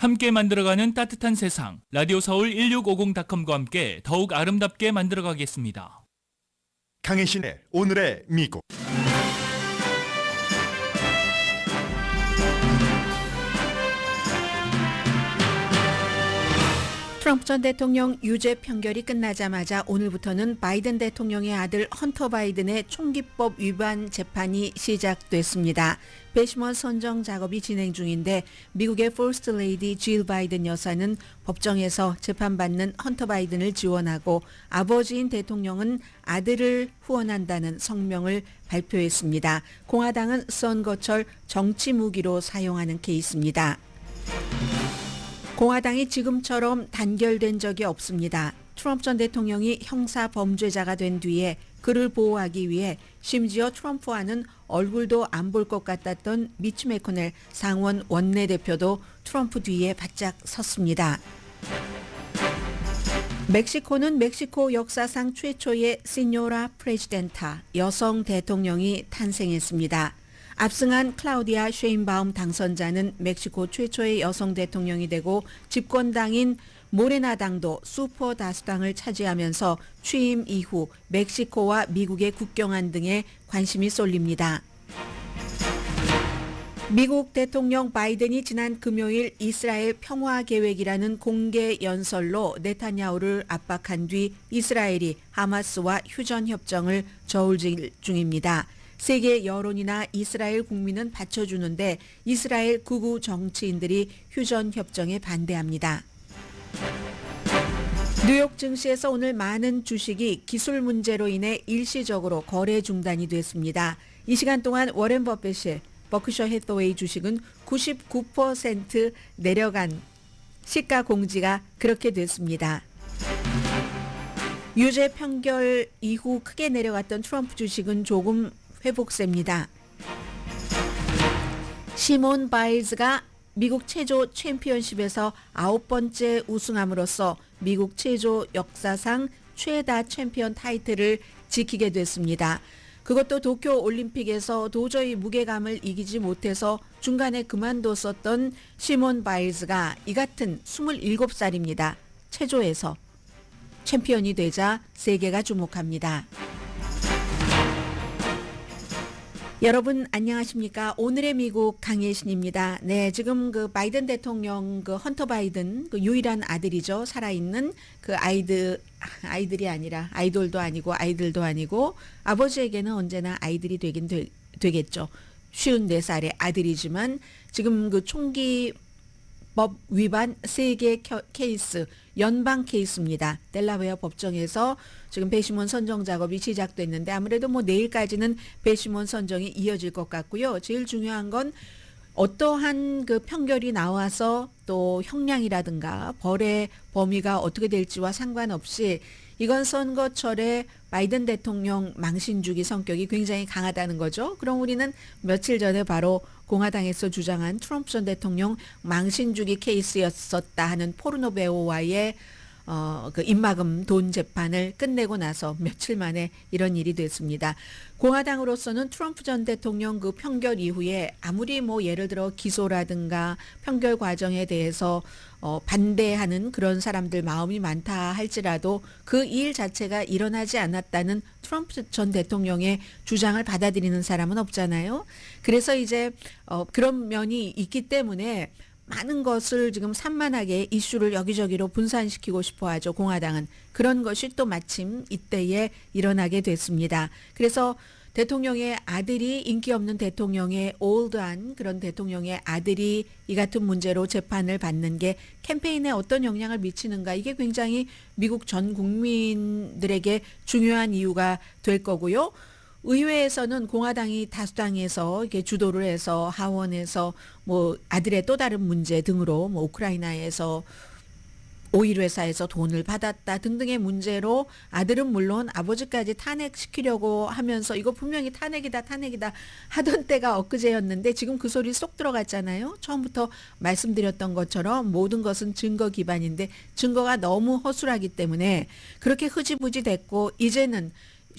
함께 만들어가는 따뜻한 세상, 라디오 서울 1650.com과 함께 더욱 아름답게 만들어가겠습니다. 강혜신의 오늘의 미국. 트럼프 전 대통령 유죄 판결이 끝나자마자 오늘부터는 바이든 대통령의 아들 헌터 바이든의 총기법 위반 재판이 시작됐습니다. 배심원 선정 작업이 진행 중인데 미국의 퍼스트 레이디 질 바이든 여사는 법정에서 재판받는 헌터 바이든을 지원하고 아버지인 대통령은 아들을 후원한다는 성명을 발표했습니다. 공화당은 선거철 정치 무기로 사용하는 케이스입니다. 공화당이 지금처럼 단결된 적이 없습니다. 트럼프 전 대통령이 형사 범죄자가 된 뒤에 그를 보호하기 위해 심지어 트럼프와는 얼굴도 안 볼 것 같았던 미치 매코넬 상원 원내대표도 트럼프 뒤에 바짝 섰습니다. 멕시코는 멕시코 역사상 최초의 시뇨라 프레지덴타 여성 대통령이 탄생했습니다. 압승한 클라우디아 쉐인바움 당선자는 멕시코 최초의 여성 대통령이 되고 집권당인 모레나당도 슈퍼 다수당을 차지하면서 취임 이후 멕시코와 미국의 국경안 등에 관심이 쏠립니다. 미국 대통령 바이든이 지난 금요일 이스라엘 평화 계획이라는 공개 연설로 네타냐후를 압박한 뒤 이스라엘이 하마스와 휴전 협정을 저울질 중입니다. 세계 여론이나 이스라엘 국민은 받쳐주는데 이스라엘 극우 정치인들이 휴전 협정에 반대합니다. 뉴욕 증시에서 오늘 많은 주식이 기술 문제로 인해 일시적으로 거래 중단이 됐습니다. 이 시간 동안 워렌 버핏의 버크셔 해서웨이 주식은 99% 내려간 시가 공지가 그렇게 됐습니다. 유죄 판결 이후 크게 내려갔던 트럼프 주식은 조금 회복세입니다. 시몬 바일즈가 미국 체조 챔피언십에서 9번째 우승함으로써 미국 체조 역사상 최다 챔피언 타이틀을 지키게 됐습니다. 그것도 도쿄 올림픽에서 도저히 무게감을 이기지 못해서 중간에 그만뒀었던 시몬 바일즈가 이 같은 27살입니다. 체조에서 챔피언이 되자 세계가 주목합니다. 여러분 안녕하십니까? 오늘의 미국 강예신입니다. 네, 지금 그 바이든 대통령 그 헌터 바이든 그 유일한 아들이죠. 살아있는 그 아이들이 아니라 아이돌도 아니고 아이들도 아니고 아버지에게는 언제나 아이들이 되겠죠. 54살의 아들이지만 지금 그 총기법 위반 3개 케이스 연방 케이스입니다. 델라웨어 법정에서 지금 배심원 선정 작업이 시작됐는데 아무래도 뭐 내일까지는 배심원 선정이 이어질 것 같고요. 제일 중요한 건 어떠한 그 판결이 나와서 또 형량이라든가 벌의 범위가 어떻게 될지와 상관없이 이건 선거철에 바이든 대통령 망신주기 성격이 굉장히 강하다는 거죠. 그럼 우리는 며칠 전에 바로 공화당에서 주장한 트럼프 전 대통령 망신주기 케이스였었다 하는 포르노 배우와의 그 입막음 돈 재판을 끝내고 나서 며칠 만에 이런 일이 됐습니다. 공화당으로서는 트럼프 전 대통령 그 판결 이후에 아무리 뭐 예를 들어 기소라든가 판결 과정에 대해서 반대하는 그런 사람들 마음이 많다 할지라도 그 일 자체가 일어나지 않았다는 트럼프 전 대통령의 주장을 받아들이는 사람은 없잖아요. 그래서 이제 그런 면이 있기 때문에 많은 것을 지금 산만하게 이슈를 여기저기로 분산시키고 싶어 하죠. 공화당은. 그런 것이 또 마침 이때에 일어나게 됐습니다. 그래서 대통령의 아들이 인기 없는 대통령의 올드한 그런 대통령의 아들이 이 같은 문제로 재판을 받는 게 캠페인에 어떤 영향을 미치는가 이게 굉장히 미국 전 국민들에게 중요한 이유가 될 거고요. 의회에서는 공화당이 다수당에서 이렇게 주도를 해서 하원에서 뭐 아들의 또 다른 문제 등으로 뭐 우크라이나에서 오일 회사에서 돈을 받았다 등등의 문제로 아들은 물론 아버지까지 탄핵시키려고 하면서 이거 분명히 탄핵이다 하던 때가 엊그제였는데 지금 그 소리 쏙 들어갔잖아요. 처음부터 말씀드렸던 것처럼 모든 것은 증거 기반인데 증거가 너무 허술하기 때문에 그렇게 흐지부지 됐고 이제는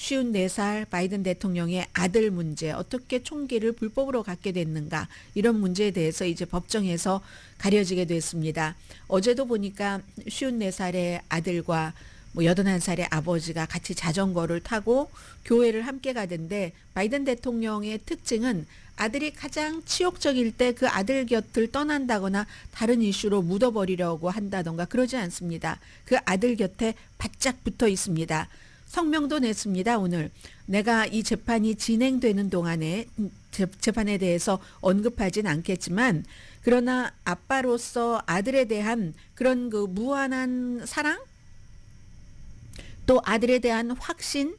54살 바이든 대통령의 아들 문제, 어떻게 총기를 불법으로 갖게 됐는가, 이런 문제에 대해서 이제 법정에서 가려지게 됐습니다. 어제도 보니까 54살의 아들과 뭐 81살의 아버지가 같이 자전거를 타고 교회를 함께 가던데, 바이든 대통령의 특징은 아들이 가장 치욕적일 때 그 아들 곁을 떠난다거나 다른 이슈로 묻어버리려고 한다던가 그러지 않습니다. 그 아들 곁에 바짝 붙어 있습니다. 성명도 냈습니다. 오늘 내가 이 재판이 진행되는 동안에 재판에 대해서 언급하진 않겠지만, 그러나 아빠로서 아들에 대한 그런 그 무한한 사랑, 또 아들에 대한 확신,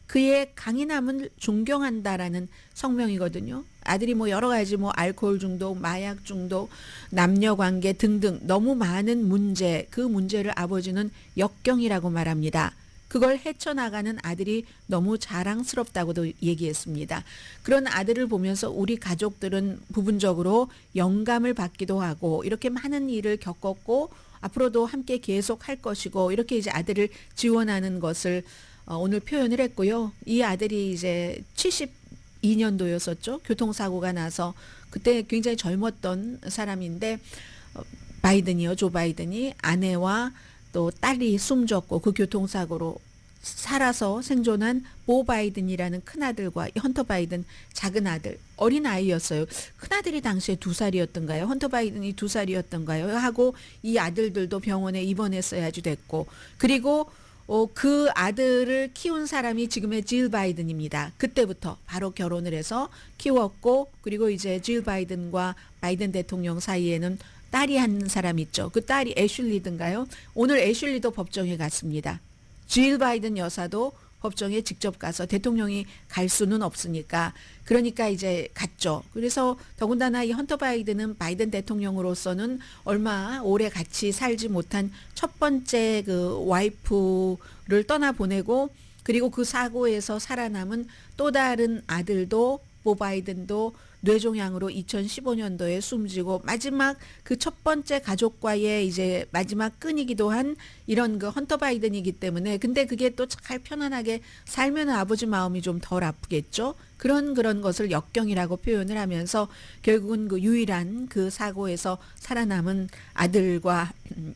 그의 강인함을 존경한다라는 성명이거든요. 아들이 뭐 여러 가지 뭐 알코올 중독, 마약 중독, 남녀 관계 등등 너무 많은 문제, 그 문제를 아버지는 역경이라고 말합니다. 그걸 헤쳐나가는 아들이 너무 자랑스럽다고도 얘기했습니다. 그런 아들을 보면서 우리 가족들은 부분적으로 영감을 받기도 하고, 이렇게 많은 일을 겪었고 앞으로도 함께 계속 할 것이고, 이렇게 이제 아들을 지원하는 것을 오늘 표현을 했고요. 이 아들이 이제 72년도였었죠. 교통사고가 나서 그때 굉장히 젊었던 사람인데, 바이든이요, 조 바이든이 아내와 또 딸이 숨졌고 그 교통사고로 살아서 생존한 보 바이든이라는 큰아들과 헌터 바이든 작은 아들, 어린 아이였어요. 큰아들이 당시에 2살이었던가요? 헌터 바이든이 2살이었던가요? 하고 이 아들들도 병원에 입원했어야지 됐고, 그리고 그 아들을 키운 사람이 지금의 질 바이든입니다. 그때부터 바로 결혼을 해서 키웠고, 그리고 이제 질 바이든과 바이든 대통령 사이에는 딸이 한 사람 있죠. 그 딸이 애슐리든가요? 오늘 애슐리도 법정에 갔습니다. 질 바이든 여사도 법정에 직접 가서, 대통령이 갈 수는 없으니까, 그러니까 이제 갔죠. 그래서 더군다나 이 헌터 바이든은 바이든 대통령으로서는 얼마 오래 같이 살지 못한 첫 번째 그 와이프를 떠나보내고, 그리고 그 사고에서 살아남은 또 다른 아들도, 보 바이든도 뇌종양으로 2015년도에 숨지고, 마지막 그 첫 번째 가족과의 이제 마지막 끈이기도 한 이런 그 헌터 바이든이기 때문에, 근데 그게 또 잘 편안하게 살면 아버지 마음이 좀 덜 아프겠죠. 그런 것을 역경이라고 표현을 하면서 결국은 그 유일한 그 사고에서 살아남은 아들과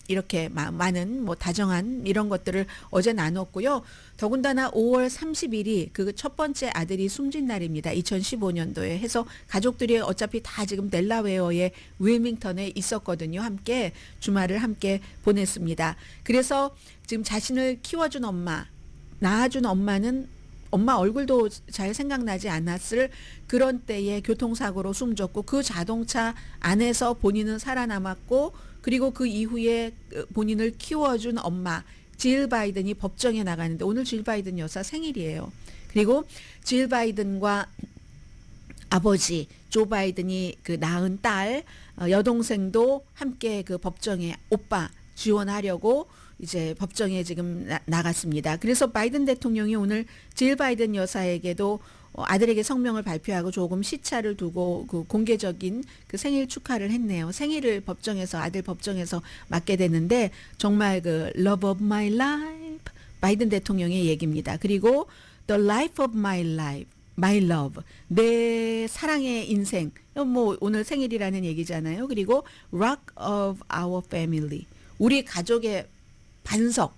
이렇게 많은 뭐 다정한 이런 것들을 어제 나눴고요. 더군다나 5월 30일이 그 첫 번째 아들이 숨진 날입니다. 2015년도에 해서 가족들이 어차피 다 지금 델라웨어의 윌밍턴에 있었거든요. 함께 주말을 함께 보냈습니다. 그래서 지금 자신을 키워준 엄마, 낳아준 엄마는 엄마 얼굴도 잘 생각나지 않았을 그런 때에 교통사고로 숨졌고, 그 자동차 안에서 본인은 살아남았고, 그리고 그 이후에 본인을 키워준 엄마 질 바이든이 법정에 나가는데, 오늘 질 바이든 여사 생일이에요. 그리고 질 바이든과 아버지 조 바이든이 그 낳은 딸 여동생도 함께 그 법정에 오빠 지원하려고 이제 법정에 지금 나갔습니다. 그래서 바이든 대통령이 오늘 질 바이든 여사에게도 아들에게 성명을 발표하고 조금 시차를 두고 그 공개적인 그 생일 축하를 했네요. 생일을 법정에서, 아들 법정에서 맞게 됐는데, 정말 그 love of my life, 바이든 대통령의 얘기입니다. 그리고 the life of my life, my love, 내 사랑의 인생, 뭐 오늘 생일이라는 얘기잖아요. 그리고 rock of our family, 우리 가족의 반석,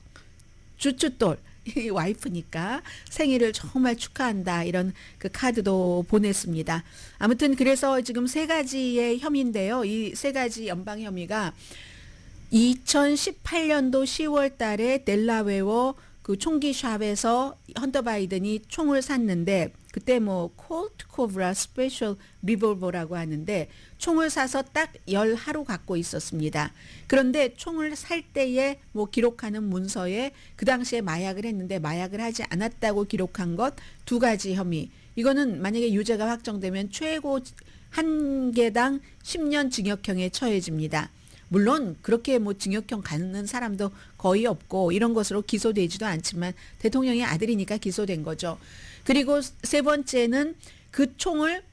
쭈쭈돌, 이 와이프니까 생일을 정말 축하한다, 이런 그 카드도 보냈습니다. 아무튼 그래서 지금 3가지의 혐의인데요. 이 3가지 연방 혐의가 2018년도 10월 달에 델라웨어 그 총기 샵에서 헌터 바이든이 총을 샀는데, 그때 뭐 콜트 코브라 스페셜 리볼버라고 하는데 총을 사서 딱 10하루 갖고 있었습니다. 그런데 총을 살 때에 뭐 기록하는 문서에 그 당시에 마약을 했는데 마약을 하지 않았다고 기록한 것 2가지 혐의. 이거는 만약에 유죄가 확정되면 최고 한 개당 10년 징역형에 처해집니다. 물론 그렇게 뭐 징역형 가는 사람도 거의 없고 이런 것으로 기소되지도 않지만 대통령의 아들이니까 기소된 거죠. 그리고 3번째는 그 총을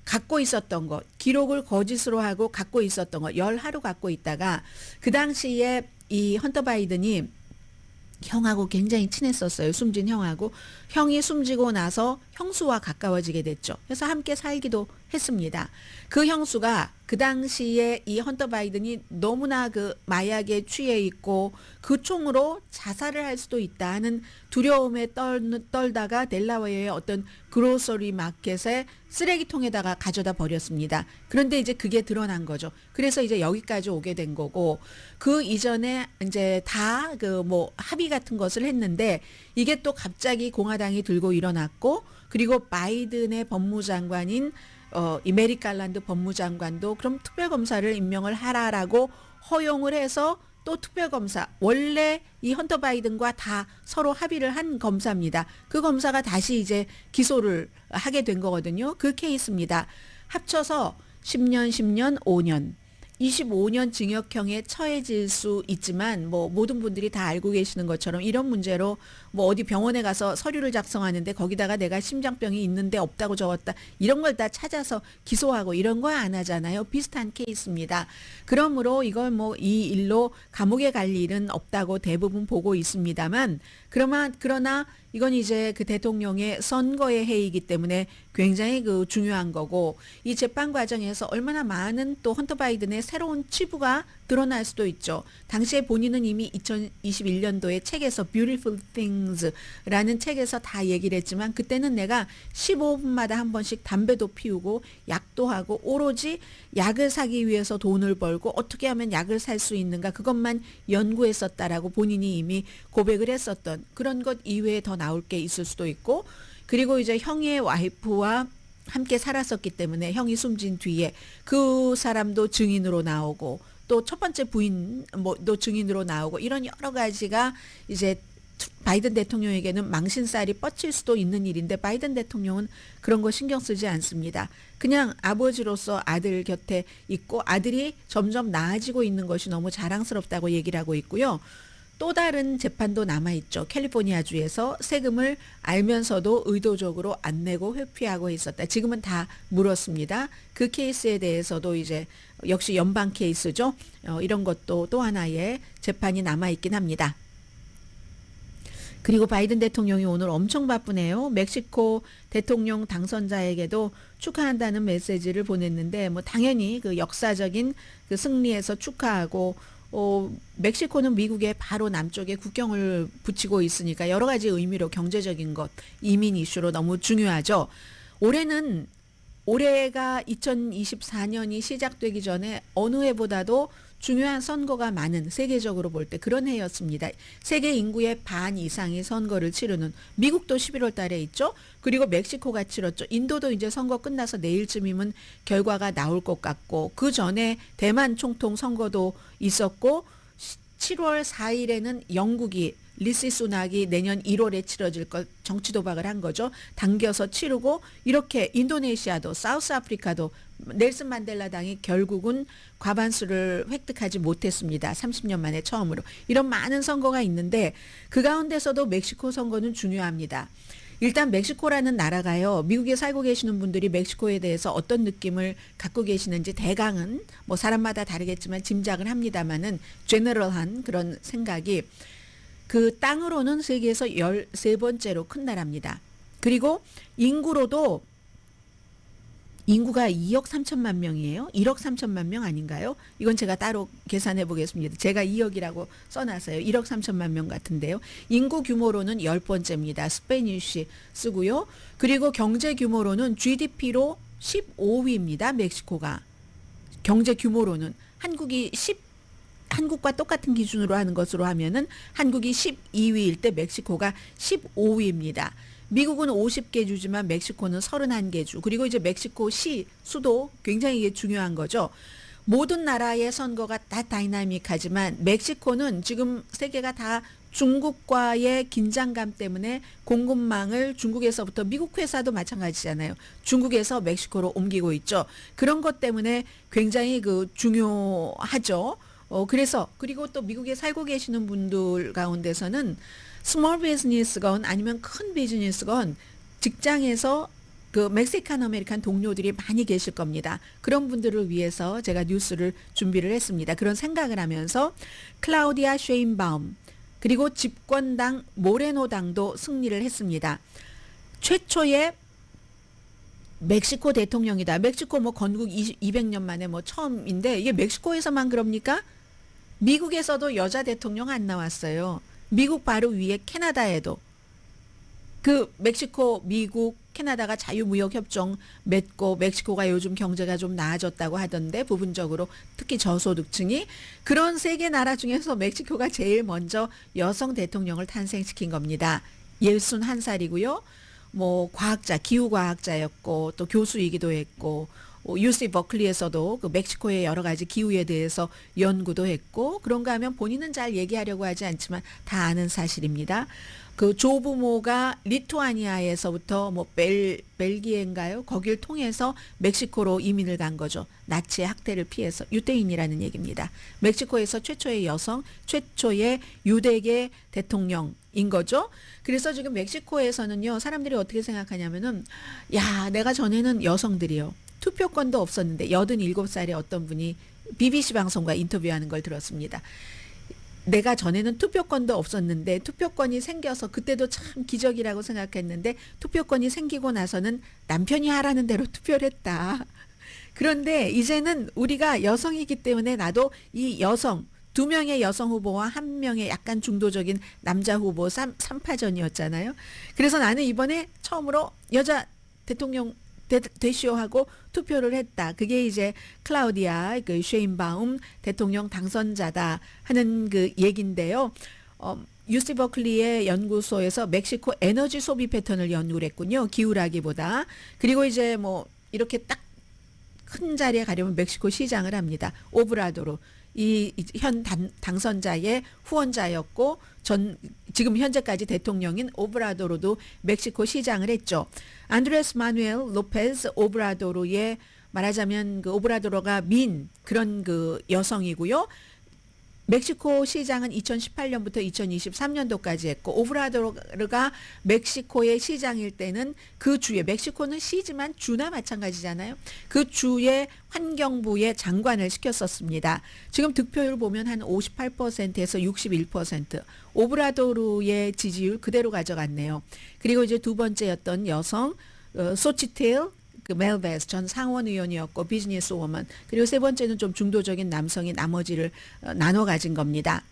갖고 있었던 것, 기록을 거짓으로 하고 갖고 있었던 것, 10하루 갖고 있다가 그 당시에 이 헌터 바이든이 형하고 굉장히 친했었어요. 숨진 형하고. 형이 숨지고 나서 형수와 가까워지게 됐죠. 그래서 함께 살기도 했습니다. 그 형수가 그 당시에 이 헌터 바이든이 너무나 그 마약에 취해 있고 그 총으로 자살을 할 수도 있다 하는 두려움에 떨다가 델라웨어의 어떤 그로서리 마켓에 쓰레기통에다가 가져다 버렸습니다. 그런데 이제 그게 드러난 거죠. 그래서 이제 여기까지 오게 된 거고, 그 이전에 이제 다 그 뭐 합의 같은 것을 했는데 이게 또 갑자기 공화당이 들고 일어났고, 그리고 바이든의 법무장관인 이 메릭 갈란드 법무장관도 그럼 특별검사를 임명을 하라라고 허용을 해서 또 특별검사, 원래 이 헌터 바이든과 다 서로 합의를 한 검사입니다. 그 검사가 다시 이제 기소를 하게 된 거거든요. 그 케이스입니다. 합쳐서 10년, 10년, 5년. 25년 징역형에 처해질 수 있지만 뭐 모든 분들이 다 알고 계시는 것처럼 이런 문제로 뭐 어디 병원에 가서 서류를 작성하는데 거기다가 내가 심장병이 있는데 없다고 적었다, 이런 걸 다 찾아서 기소하고 이런 거 안 하잖아요. 비슷한 케이스입니다. 그러므로 이걸 뭐 이 일로 감옥에 갈 일은 없다고 대부분 보고 있습니다만, 그러나 이건 이제 그 대통령의 선거의 해이기 때문에 굉장히 그 중요한 거고, 이 재판 과정에서 얼마나 많은 또 헌터 바이든의 새로운 치부가 드러날 수도 있죠. 당시에 본인은 이미 2021년도에 책에서 Beautiful Things라는 책에서 다 얘기를 했지만, 그때는 내가 15분마다 한 번씩 담배도 피우고 약도 하고 오로지 약을 사기 위해서 돈을 벌고 어떻게 하면 약을 살 수 있는가, 그것만 연구했었다라고 본인이 이미 고백을 했었던, 그런 것 이외에 더 나올 게 있을 수도 있고, 그리고 이제 형의 와이프와 함께 살았었기 때문에 형이 숨진 뒤에 그 사람도 증인으로 나오고 또 첫 번째 부인 뭐도 증인으로 나오고, 이런 여러 가지가 이제 바이든 대통령에게는 망신살이 뻗칠 수도 있는 일인데, 바이든 대통령은 그런 거 신경 쓰지 않습니다. 그냥 아버지로서 아들 곁에 있고 아들이 점점 나아지고 있는 것이 너무 자랑스럽다고 얘기를 하고 있고요. 또 다른 재판도 남아있죠. 캘리포니아주에서 세금을 알면서도 의도적으로 안 내고 회피하고 있었다. 지금은 다 물었습니다. 그 케이스에 대해서도 이제 역시 연방 케이스죠. 이런 것도 또 하나의 재판이 남아있긴 합니다. 그리고 바이든 대통령이 오늘 엄청 바쁘네요. 멕시코 대통령 당선자에게도 축하한다는 메시지를 보냈는데, 뭐 당연히 그 역사적인 그 승리에서 축하하고, 멕시코는 미국의 바로 남쪽에 국경을 붙이고 있으니까 여러 가지 의미로 경제적인 것, 이민 이슈로 너무 중요하죠. 올해가 2024년이 시작되기 전에 어느 해보다도 중요한 선거가 많은, 세계적으로 볼 때 그런 해였습니다. 세계 인구의 반 이상이 선거를 치르는, 미국도 11월 달에 있죠. 그리고 멕시코가 치렀죠. 인도도 이제 선거 끝나서 내일쯤이면 결과가 나올 것 같고, 그 전에 대만 총통 선거도 있었고, 7월 4일에는 영국이 리시 수낙이 내년 1월에 치러질 것 정치 도박을 한 거죠. 당겨서 치르고, 이렇게 인도네시아도, 사우스 아프리카도 넬슨 만델라 당이 결국은 과반수를 획득하지 못했습니다. 30년 만에 처음으로. 이런 많은 선거가 있는데 그 가운데서도 멕시코 선거는 중요합니다. 일단 멕시코라는 나라가요, 미국에 살고 계시는 분들이 멕시코에 대해서 어떤 느낌을 갖고 계시는지 대강은 뭐 사람마다 다르겠지만 짐작을 합니다만은 제너럴한 그런 생각이, 그 땅으로는 세계에서 13번째로 큰 나라입니다. 그리고 인구로도 인구가 2억 3천만 명이에요. 1억 3천만 명 아닌가요? 이건 제가 따로 계산해 보겠습니다. 제가 2억이라고 써놨어요. 1억 3천만 명 같은데요. 인구 규모로는 10번째입니다. 스페니쉬 쓰고요. 그리고 경제 규모로는 GDP로 15위입니다. 멕시코가. 경제 규모로는 한국과 똑같은 기준으로 하는 것으로 하면은 한국이 12위일 때 멕시코가 15위입니다. 미국은 50개 주지만 멕시코는 31개 주. 그리고 이제 멕시코 수도 굉장히 이게 중요한 거죠. 모든 나라의 선거가 다 다이나믹하지만 멕시코는 지금 세계가 다 중국과의 긴장감 때문에 공급망을 중국에서부터, 미국 회사도 마찬가지잖아요. 중국에서 멕시코로 옮기고 있죠. 그런 것 때문에 굉장히 그 중요하죠. 그리고 또 미국에 살고 계시는 분들 가운데서는 스몰 비즈니스건 아니면 큰 비즈니스건 직장에서 그 멕시칸 아메리칸 동료들이 많이 계실 겁니다. 그런 분들을 위해서 제가 뉴스를 준비를 했습니다. 그런 생각을 하면서 클라우디아 쉐인바움, 그리고 집권당 모레노당도 승리를 했습니다. 최초의 멕시코 대통령이다. 멕시코 뭐 건국 200년 만에 뭐 처음인데 이게 멕시코에서만 그럽니까? 미국에서도 여자 대통령 안 나왔어요. 미국 바로 위에 캐나다에도 그 멕시코, 미국, 캐나다가 자유무역협정 맺고 멕시코가 요즘 경제가 좀 나아졌다고 하던데 부분적으로 특히 저소득층이 그런 세 개 나라 중에서 멕시코가 제일 먼저 여성 대통령을 탄생시킨 겁니다. 61살이고요. 뭐 과학자, 기후과학자였고 또 교수이기도 했고 UC 버클리에서도 그 멕시코의 여러 가지 기후에 대해서 연구도 했고 그런가 하면 본인은 잘 얘기하려고 하지 않지만 다 아는 사실입니다. 그 조부모가 리투아니아에서부터 뭐 벨기에인가요? 거길 통해서 멕시코로 이민을 간 거죠. 나치의 학대를 피해서 유대인이라는 얘기입니다. 멕시코에서 최초의 여성, 최초의 유대계 대통령인 거죠. 그래서 지금 멕시코에서는요. 사람들이 어떻게 생각하냐면은 야, 내가 전에는 여성들이요. 투표권도 없었는데 87살의 어떤 분이 BBC 방송과 인터뷰하는 걸 들었습니다. 내가 전에는 투표권도 없었는데 투표권이 생겨서 그때도 참 기적이라고 생각했는데 투표권이 생기고 나서는 남편이 하라는 대로 투표를 했다. 그런데 이제는 우리가 여성이기 때문에 나도 이 여성 2명의 여성 후보와 1명의 약간 중도적인 남자 후보 3파전이었잖아요. 그래서 나는 이번에 처음으로 여자 대통령 되시오하고 투표를 했다. 그게 이제 클라우디아 그 쉐인바움 대통령 당선자다 하는 그 얘긴데요. UC 버클리의 연구소에서 멕시코 에너지 소비 패턴을 연구를 했군요. 기후라기보다. 그리고 이제 뭐 이렇게 딱 큰 자리에 가려면 멕시코 시장을 합니다. 오브라도로. 이 현 당선자의 후원자였고 지금 현재까지 대통령인 오브라도로도 멕시코 시장을 했죠. 안드레스 마누엘 로페즈 오브라도로의 말하자면 그 오브라도로가 그런 그 여성이고요. 멕시코 시장은 2018년부터 2023년도까지 했고 오브라도르가 멕시코의 시장일 때는 그 주에 멕시코는 시지만 주나 마찬가지잖아요. 그 주의 환경부의 장관을 시켰었습니다. 지금 득표율 보면 한 58%에서 61% 오브라도르의 지지율 그대로 가져갔네요. 그리고 이제 두 번째였던 여성 소치텔 그 멜베스 전 상원 의원이었고 비즈니스 워먼 그리고 세 번째는 좀 중도적인 남성이 나머지를 나눠 가진 겁니다.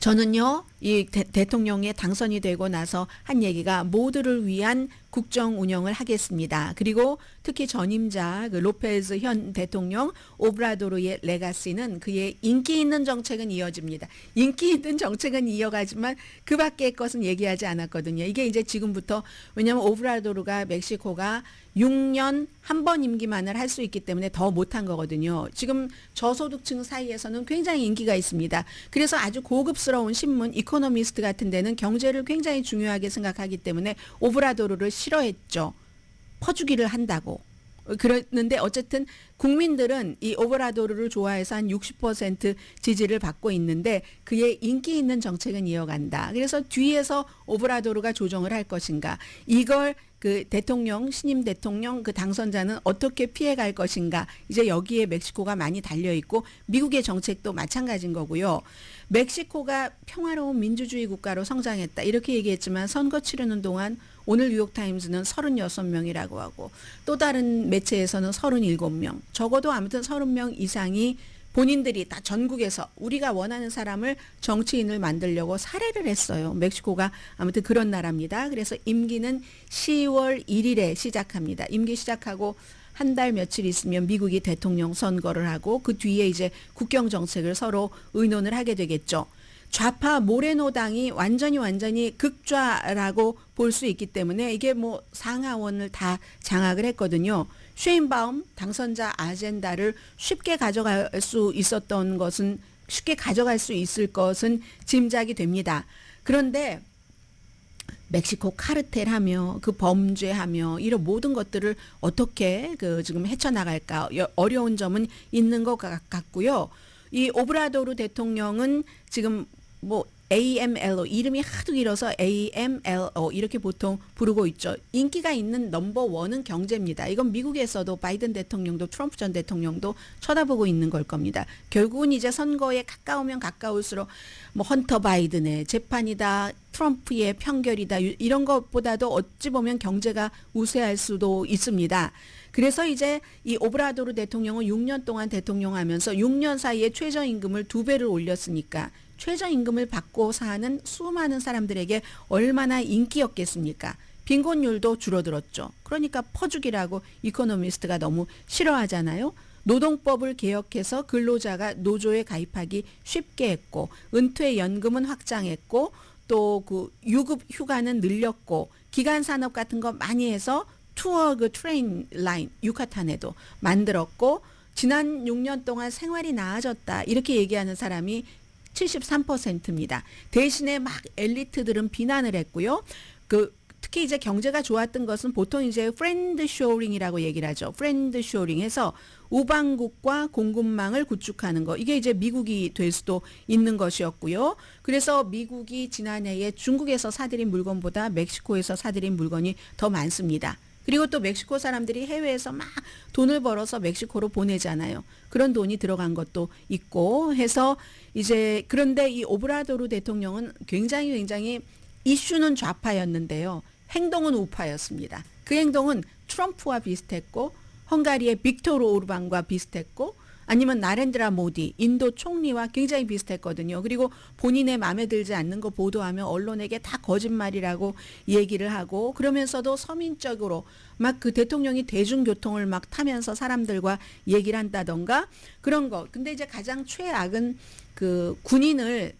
저는요 이 대통령에 당선이 되고 나서 한 얘기가 모두를 위한 국정 운영을 하겠습니다. 그리고 특히 전임자 그 로페즈 현 대통령 오브라도르의 레가시는 그의 인기 있는 정책은 이어집니다. 인기 있는 정책은 이어가지만 그 밖의 것은 얘기하지 않았거든요. 이게 이제 지금부터 왜냐하면 오브라도르가 멕시코가 6년 한 번 임기만을 할 수 있기 때문에 더 못한 거거든요. 지금 저소득층 사이에서는 굉장히 인기가 있습니다. 그래서 아주 고급스러운 신문 이코노미스트 같은 데는 경제를 굉장히 중요하게 생각하기 때문에 오브라도르를 싫어했죠. 퍼주기를 한다고. 그랬는데 어쨌든 국민들은 이 오브라도르를 좋아해서 한 60% 지지를 받고 있는데 그의 인기 있는 정책은 이어간다. 그래서 뒤에서 오브라도르가 조정을 할 것인가. 이걸 그 대통령, 신임 대통령 그 당선자는 어떻게 피해갈 것인가. 이제 여기에 멕시코가 많이 달려있고 미국의 정책도 마찬가지인 거고요. 멕시코가 평화로운 민주주의 국가로 성장했다. 이렇게 얘기했지만 선거 치르는 동안 오늘 뉴욕타임즈는 36명이라고 하고 또 다른 매체에서는 37명. 적어도 아무튼 30명 이상이 본인들이 다 전국에서 우리가 원하는 사람을 정치인을 만들려고 살해를 했어요. 멕시코가 아무튼 그런 나라입니다. 그래서 임기는 10월 1일에 시작합니다. 임기 시작하고 한 달 며칠 있으면 미국이 대통령 선거를 하고 그 뒤에 이제 국경 정책을 서로 의논을 하게 되겠죠. 좌파 모레노당이 완전히 극좌라고 볼 수 있기 때문에 이게 뭐 상하원을 다 장악을 했거든요. 쉐인바움 당선자 아젠다를 쉽게 가져갈 수 있을 것은 짐작이 됩니다. 그런데 멕시코 카르텔하며 그 범죄하며 이런 모든 것들을 어떻게 그 지금 헤쳐나갈까 어려운 점은 있는 것 같고요. 이 오브라도르 대통령은 지금 뭐 AMLO 이름이 하도 길어서 AMLO 이렇게 보통 부르고 있죠. 인기가 있는 넘버 원은 경제입니다. 이건 미국에서도 바이든 대통령도 트럼프 전 대통령도 쳐다보고 있는 걸 겁니다. 결국은 이제 선거에 가까우면 가까울수록 뭐 헌터 바이든의 재판이다, 트럼프의 판결이다 이런 것보다도 어찌 보면 경제가 우세할 수도 있습니다. 그래서 이제 이 오브라도르 대통령은 6년 동안 대통령하면서 6년 사이에 최저임금을 2배를 올렸으니까 최저임금을 받고 사는 수많은 사람들에게 얼마나 인기였겠습니까? 빈곤율도 줄어들었죠. 그러니까 퍼주기라고 이코노미스트가 너무 싫어하잖아요. 노동법을 개혁해서 근로자가 노조에 가입하기 쉽게 했고 은퇴연금은 확장했고 또 그 유급 휴가는 늘렸고 기간 산업 같은 거 많이 해서 투어 그 트레인 라인 유카탄에도 만들었고 지난 6년 동안 생활이 나아졌다 이렇게 얘기하는 사람이 73%입니다. 대신에 막 엘리트들은 비난을 했고요. 특히 이제 경제가 좋았던 것은 보통 이제 프렌드 쇼링이라고 얘기를 하죠. 프렌드 쇼링해서 우방국과 공급망을 구축하는 거. 이게 이제 미국이 될 수도 있는 것이었고요. 그래서 미국이 지난해에 중국에서 사들인 물건보다 멕시코에서 사들인 물건이 더 많습니다. 그리고 또 멕시코 사람들이 해외에서 막 돈을 벌어서 멕시코로 보내잖아요. 그런 돈이 들어간 것도 있고 해서 이제 그런데 이 오브라도르 대통령은 굉장히 이슈는 좌파였는데요. 행동은 우파였습니다. 그 행동은 트럼프와 비슷했고 헝가리의 빅토르 오르반과 비슷했고 아니면 나렌드라 모디 인도 총리와 굉장히 비슷했거든요. 그리고 본인의 마음에 들지 않는 거 보도하면 언론에게 다 거짓말이라고 얘기를 하고 그러면서도 서민적으로 막 그 대통령이 대중교통을 막 타면서 사람들과 얘기를 한다던가 그런 거. 근데 이제 가장 최악은 그 군인을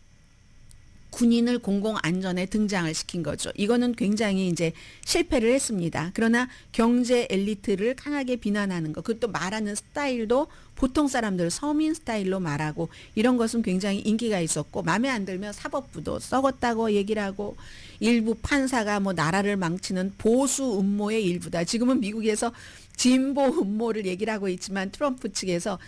공공안전에 등장을 시킨 거죠. 이거는 굉장히 이제 실패를 했습니다. 그러나 경제 엘리트를 강하게 비난하는 것, 그것도 말하는 스타일도 보통 사람들 서민 스타일로 말하고 이런 것은 굉장히 인기가 있었고 마음에 안 들면 사법부도 썩었다고 얘기를 하고 일부 판사가 뭐 나라를 망치는 보수 음모의 일부다. 지금은 미국에서 진보 음모를 얘기를 하고 있지만 트럼프 측에서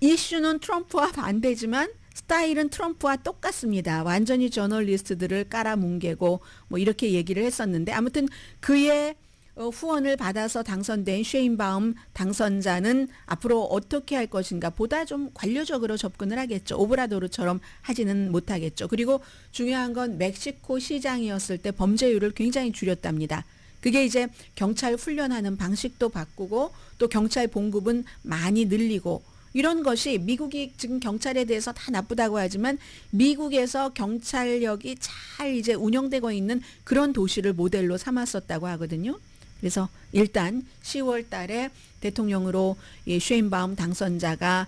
이슈는 트럼프와 반대지만 스타일은 트럼프와 똑같습니다. 완전히 저널리스트들을 깔아뭉개고 뭐 이렇게 얘기를 했었는데 아무튼 그의 후원을 받아서 당선된 쉐인바움 당선자는 앞으로 어떻게 할 것인가 보다 좀 관료적으로 접근을 하겠죠. 오브라도르처럼 하지는 못하겠죠. 그리고 중요한 건 멕시코 시장이었을 때 범죄율을 굉장히 줄였답니다. 그게 이제 경찰 훈련하는 방식도 바꾸고 또 경찰 봉급은 많이 늘리고 이런 것이 미국이 지금 경찰에 대해서 다 나쁘다고 하지만 미국에서 경찰력이 잘 이제 운영되고 있는 그런 도시를 모델로 삼았었다고 하거든요. 그래서 일단 10월 달에 대통령으로 이 쉐인바움 당선자가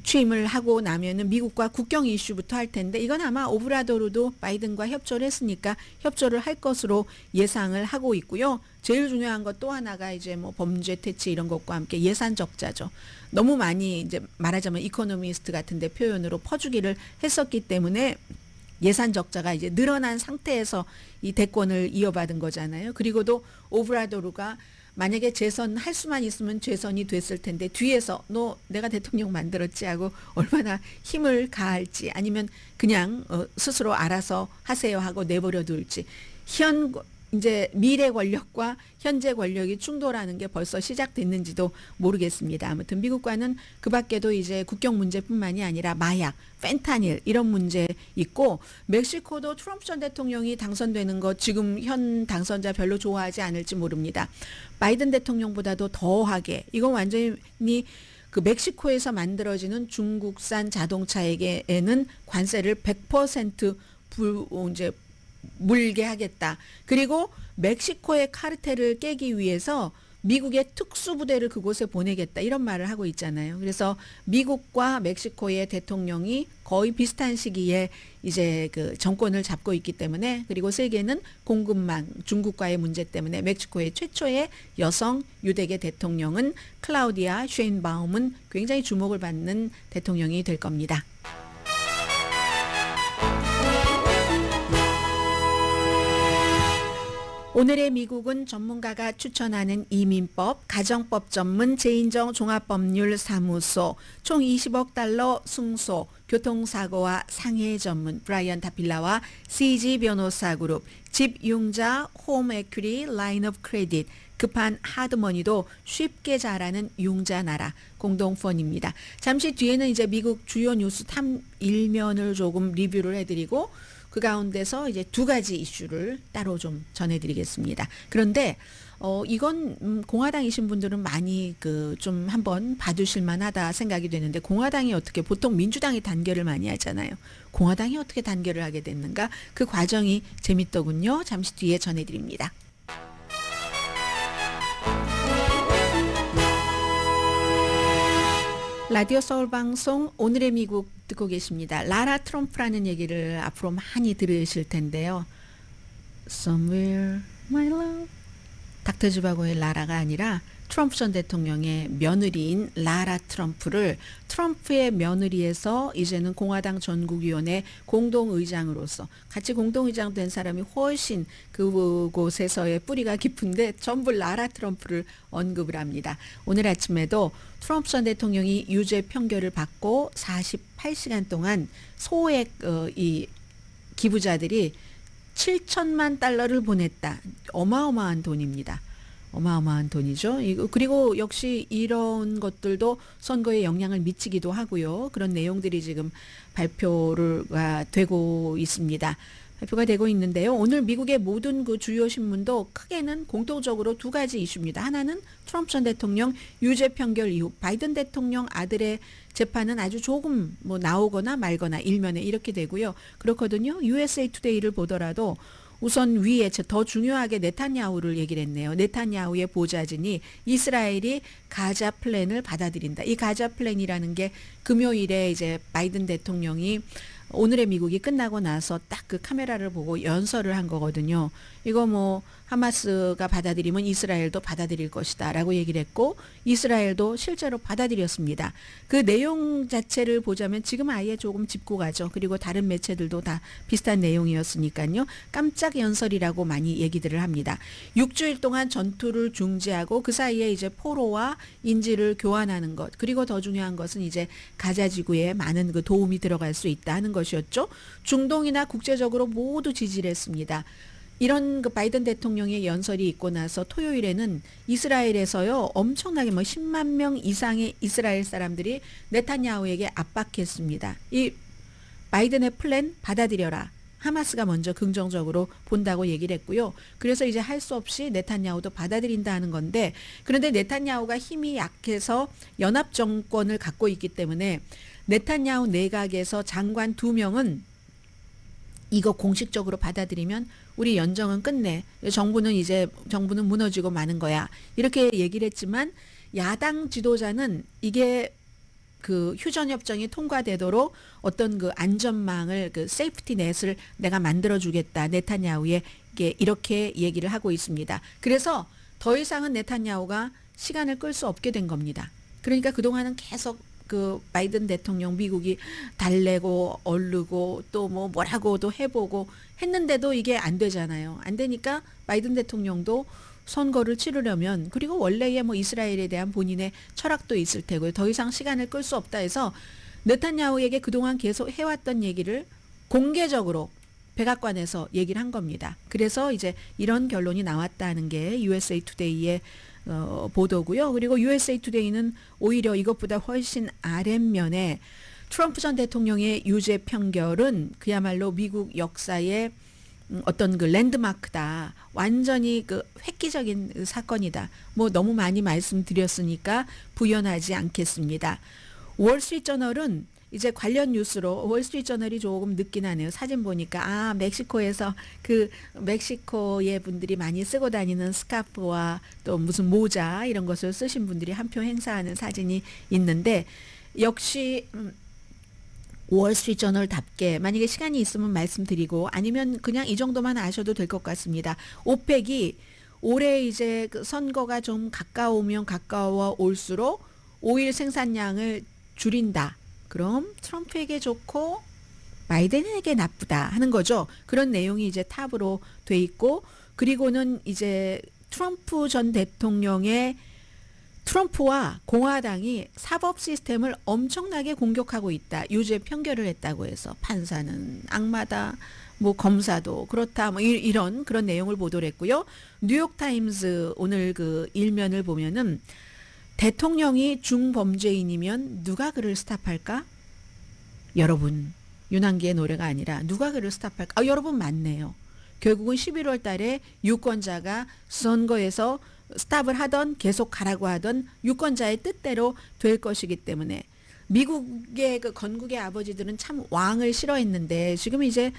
취임을 하고 나면은 미국과 국경 이슈부터 할 텐데 이건 아마 오브라도르도 바이든과 협조를 했으니까 협조를 할 것으로 예상을 하고 있고요. 제일 중요한 것 또 하나가 이제 뭐 범죄 퇴치 이런 것과 함께 예산 적자죠. 너무 많이 이제 말하자면 이코노미스트 같은데 표현으로 퍼주기를 했었기 때문에 예산 적자가 이제 늘어난 상태에서 이 대권을 이어받은 거잖아요. 그리고도 오브라도르가 만약에 재선할 수만 있으면 재선이 됐을 텐데 뒤에서 너 내가 대통령 만들었지 하고 얼마나 힘을 가할지 아니면 그냥 스스로 알아서 하세요 하고 내버려 둘지 이제 미래 권력과 현재 권력이 충돌하는 게 벌써 시작됐는지도 모르겠습니다. 아무튼 미국과는 그 밖에도 이제 국경 문제뿐만이 아니라 마약, 펜타닐 이런 문제 있고 멕시코도 트럼프 전 대통령이 당선되는 거 지금 현 당선자 별로 좋아하지 않을지 모릅니다. 바이든 대통령보다도 더하게 이건 완전히 그 멕시코에서 만들어지는 중국산 자동차에게는 관세를 100% 이제 물게 하겠다. 그리고 멕시코의 카르텔을 깨기 위해서 미국의 특수부대를 그곳에 보내겠다. 이런 말을 하고 있잖아요. 그래서 미국과 멕시코의 대통령이 거의 비슷한 시기에 이제 그 정권을 잡고 있기 때문에 그리고 세계는 공급망 중국과의 문제 때문에 멕시코의 최초의 여성 유대계 대통령은 클라우디아 쉐인바움은 굉장히 주목을 받는 대통령이 될 겁니다. 오늘의 미국은 전문가가 추천하는 이민법, 가정법 전문 재인정 종합법률사무소, 총 20억 달러 승소, 교통사고와 상해 전문 브라이언 다필라와 CG 변호사 그룹, 집융자 홈 에퀴리 라인 오브 크레딧, 급한 하드머니도 쉽게 자라는 융자 나라 공동펀입니다. 잠시 뒤에는 이제 미국 주요 뉴스 탑 1면을 조금 리뷰를 해드리고 그 가운데서 이제 두 가지 이슈를 따로 좀 전해드리겠습니다. 그런데 이건 공화당이신 분들은 많이 좀 한번 봐두실 만하다 생각이 되는데 공화당이 어떻게 보통 민주당이 단결을 많이 하잖아요. 공화당이 어떻게 단결을 하게 됐는가 그 과정이 재밌더군요. 잠시 뒤에 전해드립니다. 라디오 서울 방송 오늘의 미국 듣고 계십니다. 라라 트럼프라는 얘기를 앞으로 많이 들으실 텐데요. Somewhere my love. 닥터 지바고의 라라가 아니라 트럼프 전 대통령의 며느리인 라라 트럼프를 트럼프의 며느리에서 이제는 공화당 전국위원회 공동의장으로서 같이 공동의장 된 사람이 훨씬 그곳에서의 뿌리가 깊은데 전부 라라 트럼프를 언급을 합니다. 오늘 아침에도 트럼프 전 대통령이 유죄 판결을 받고 48시간 동안 소액 이 기부자들이 7천만 달러를 보냈다. 어마어마한 돈입니다. 어마어마한 돈이죠. 그리고 역시 이런 것들도 선거에 영향을 미치기도 하고요. 그런 내용들이 지금 발표가 되고 있습니다. 발표가 되고 있는데요. 오늘 미국의 모든 그 주요 신문도 크게는 공통적으로 두 가지 이슈입니다. 하나는 트럼프 전 대통령 유죄 판결 이후 바이든 대통령 아들의 재판은 아주 조금 뭐 나오거나 말거나 일면에 이렇게 되고요. 그렇거든요. USA 투데이를 보더라도 우선 위에 더 중요하게 네탄야후를 얘기를 했네요. 네탄야후의 보좌진이 이스라엘이 가자 플랜을 받아들인다. 이 가자 플랜이라는 게 금요일에 이제 바이든 대통령이 오늘의 미국이 끝나고 나서 딱 그 카메라를 보고 연설을 한 거거든요. 이거 뭐 하마스가 받아들이면 이스라엘도 받아들일 것이다 라고 얘기를 했고 이스라엘도 실제로 받아들였습니다. 그 내용 자체를 보자면 지금 아예 조금 짚고 가죠. 그리고 다른 매체들도 다 비슷한 내용이었으니까요. 깜짝 연설이라고 많이 얘기들을 합니다. 6주일 동안 전투를 중지하고 그 사이에 이제 포로와 인질을 교환하는 것 그리고 더 중요한 것은 이제 가자 지구에 많은 그 도움이 들어갈 수 있다 하는 것이었죠. 중동이나 국제적으로 모두 지지를 했습니다. 이런 그 바이든 대통령의 연설이 있고 나서 토요일에는 이스라엘에서요 엄청나게 뭐 10만 명 이상의 이스라엘 사람들이 네탄야후에게 압박했습니다. 이 바이든의 플랜 받아들여라. 하마스가 먼저 긍정적으로 본다고 얘기를 했고요. 그래서 이제 할 수 없이 네탄야후도 받아들인다는 건데 그런데 네탄야후가 힘이 약해서 연합 정권을 갖고 있기 때문에 네탄야후 내각에서 장관 2명은 이거 공식적으로 받아들이면 우리 연정은 끝내. 정부는 무너지고 마는 거야. 이렇게 얘기를 했지만 야당 지도자는 이게 그 휴전협정이 통과되도록 어떤 그 안전망을 그 세이프티 넷을 내가 만들어주겠다. 네탄야후에게 이렇게 얘기를 하고 있습니다. 그래서 더 이상은 네탄야후가 시간을 끌 수 없게 된 겁니다. 그러니까 그동안은 계속 그 바이든 대통령 미국이 달래고 얼르고 또 뭐 뭐라고도 해보고 했는데도 이게 안 되잖아요. 안 되니까 바이든 대통령도 선거를 치르려면 그리고 원래의 뭐 이스라엘에 대한 본인의 철학도 있을 테고요. 더 이상 시간을 끌 수 없다 해서 네탄야후에게 그동안 계속 해왔던 얘기를 공개적으로 백악관에서 얘기를 한 겁니다. 그래서 이제 이런 결론이 나왔다는 게 USA 투데이의 보도고요. 그리고 USA 투데이는 오히려 이것보다 훨씬 아랫면에 트럼프 전 대통령의 유죄 판결은 그야말로 미국 역사의 어떤 그 랜드마크다. 완전히 그 획기적인 사건이다. 뭐 너무 많이 말씀드렸으니까 부연하지 않겠습니다. 월스트리트저널은 이제 관련 뉴스로 월스트리트저널이 조금 늦긴 하네요. 사진 보니까 멕시코에서 그 멕시코의 분들이 많이 쓰고 다니는 스카프와 또 무슨 모자 이런 것을 쓰신 분들이 한 표 행사하는 사진이 있는데 역시 월스트리트저널답게 만약에 시간이 있으면 말씀드리고 아니면 그냥 이 정도만 아셔도 될 것 같습니다. 오펙이 올해 이제 그 선거가 좀 가까우면 가까워 올수록 오일 생산량을 줄인다. 그럼 트럼프에게 좋고 바이든에게 나쁘다 하는 거죠. 그런 내용이 이제 탑으로 돼 있고 그리고는 이제 트럼프 전 대통령의 트럼프와 공화당이 사법 시스템을 엄청나게 공격하고 있다. 유죄 판결을 했다고 해서 판사는 악마다, 뭐 검사도 그렇다, 뭐 이런 그런 내용을 보도를 했고요. 뉴욕타임스 오늘 그 일면을 보면은 대통령이 중범죄인이면 누가 그를 스탑할까? 여러분, 윤한기의 노래가 아니라 누가 그를 스탑할까? 여러분 맞네요. 결국은 11월 달에 유권자가 선거에서 스탑을 하던 계속 가라고 하던 유권자의 뜻대로 될 것이기 때문에 미국의 그 건국의 아버지들은 참 왕을 싫어했는데 지금 이제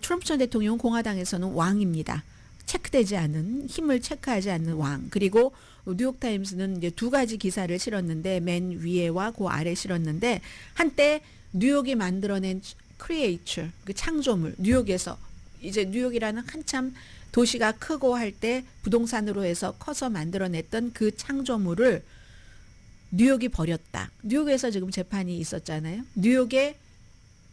트럼프 전 대통령은 공화당에서는 왕입니다. 체크되지 않은, 힘을 체크하지 않는 왕. 그리고 뉴욕타임스는 이제 두 가지 기사를 실었는데 맨 위에와 그 아래 실었는데 한때 뉴욕이 만들어낸 크리에이처, 그 창조물, 뉴욕에서 이제 뉴욕이라는 한참 도시가 크고 할 때 부동산으로 해서 커서 만들어냈던 그 창조물을 뉴욕이 버렸다. 뉴욕에서 지금 재판이 있었잖아요. 뉴욕의